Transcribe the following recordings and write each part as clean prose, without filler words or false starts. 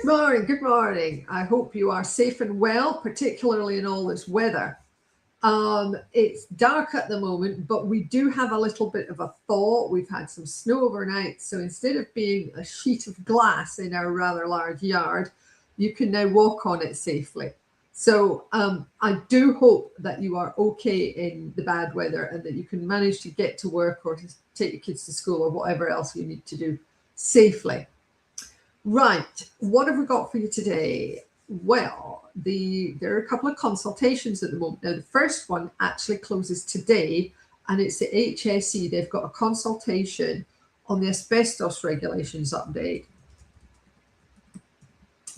Good morning, good morning. I hope you are safe and well, particularly in all this weather. It's dark at the moment, but we do have a little bit of a thaw. We've had some snow overnight, so instead of being a sheet of glass in our rather large yard, you can now walk on it safely. So I do hope that you are okay in the bad weather and that you can manage to get to work or to take your kids to school or whatever else you need to do safely. Right, what have we got for you today? Well, there are a couple of consultations at the moment. Now, the first one actually closes today, and it's the HSE. They've got a consultation on the asbestos regulations update.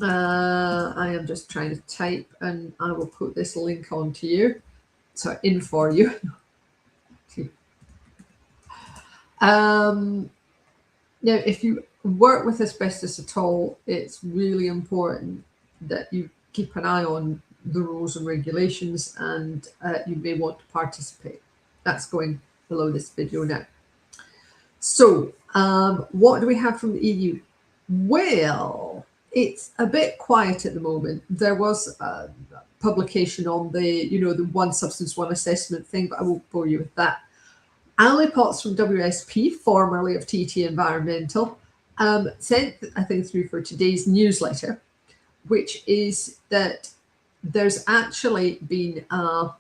I am just trying to type, and I will put this link on to you, so in for you. Now, if you work with asbestos at all, it's really important that you keep an eye on the rules and regulations, and you may want to participate. That's going below this video now. So what do we have from the EU? Well, it's a bit quiet at the moment. There was a publication on the, the one substance, one assessment thing, but I won't bore you with that. Ali Potts from WSP, formerly of TT Environmental, sent a thing through for today's newsletter, which is that there's actually been a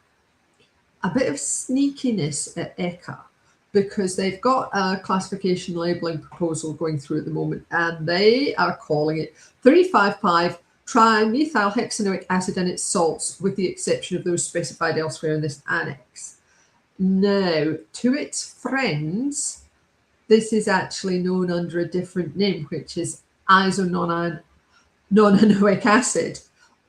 bit of sneakiness at ECHA, because they've got a classification labeling proposal going through at the moment, and they are calling it 355 trimethylhexanoic acid and its salts, with the exception of those specified elsewhere in this annex. Now, to its friends, this is actually known under a different name, which is isononanoic acid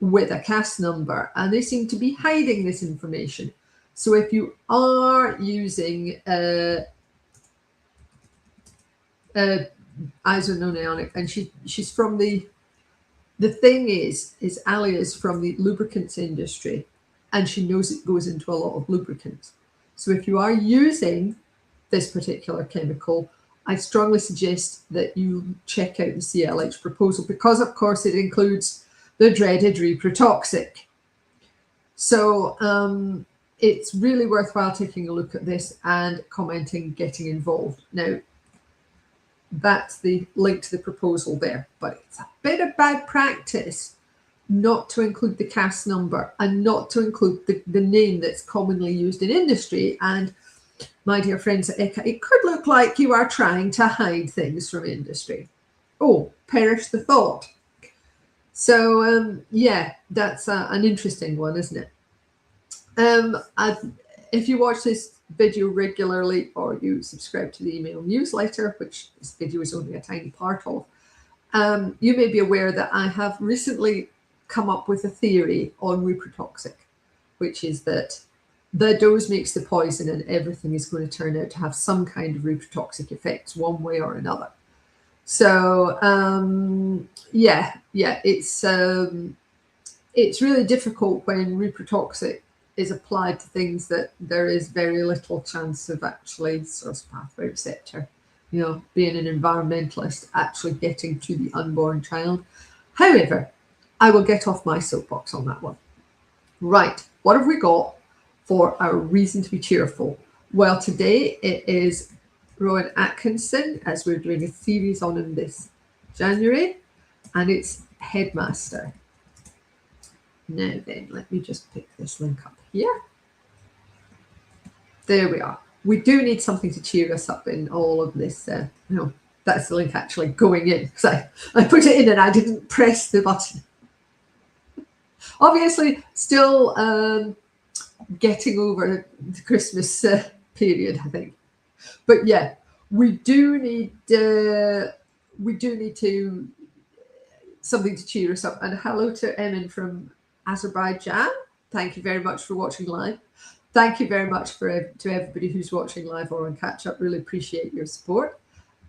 with a CAS number, and they seem to be hiding this information. So if you are using isononanoic, and she's from the thing is Ali is from the lubricants industry, and she knows it goes into a lot of lubricants. So if you are using this particular chemical, I strongly suggest that you check out the CLH proposal, because of course it includes the dreaded reprotoxic. So it's really worthwhile taking a look at this and commenting, getting involved. Now, that's the link to the proposal there, but it's a bit of bad practice not to include the CAS number and not to include the name that's commonly used in industry. And my dear friends at ECHA, it could look like you are trying to hide things from industry. Oh, perish the thought. So yeah, that's an interesting one, isn't it? If you watch this video regularly, or you subscribe to the email newsletter, which this video is only a tiny part of, you may be aware that I have recently come up with a theory on reprotoxic, which is that the dose makes the poison, and everything is going to turn out to have some kind of reprotoxic effects one way or another. So yeah, it's really difficult when reprotoxic is applied to things that there is very little chance of actually source pathway receptor, being an environmentalist, actually getting to the unborn child. However, I will get off my soapbox on that one. Right, what have we got for our reason to be cheerful? Well, today it is Rowan Atkinson, as we're doing a series on him this January, and it's Headmaster. Now then, let me just pick this link up here. There we are. We do need something to cheer us up in all of this. That's the link actually going in, because I put it in and I didn't press the button. Obviously, still getting over the Christmas period, I think. But yeah, we do need something to cheer us up. And hello to Emin from Azerbaijan. Thank you very much for watching live. Thank you very much to everybody who's watching live or on catch up. Really appreciate your support.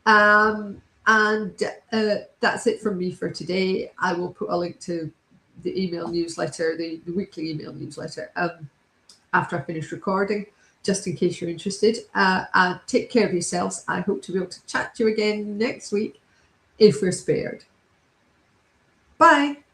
And that's it from me for today. I will put a link to the email newsletter, the weekly email newsletter, after I finish recording, just in case you're interested. And take care of yourselves. I hope to be able to chat to you again next week, if we're spared. Bye.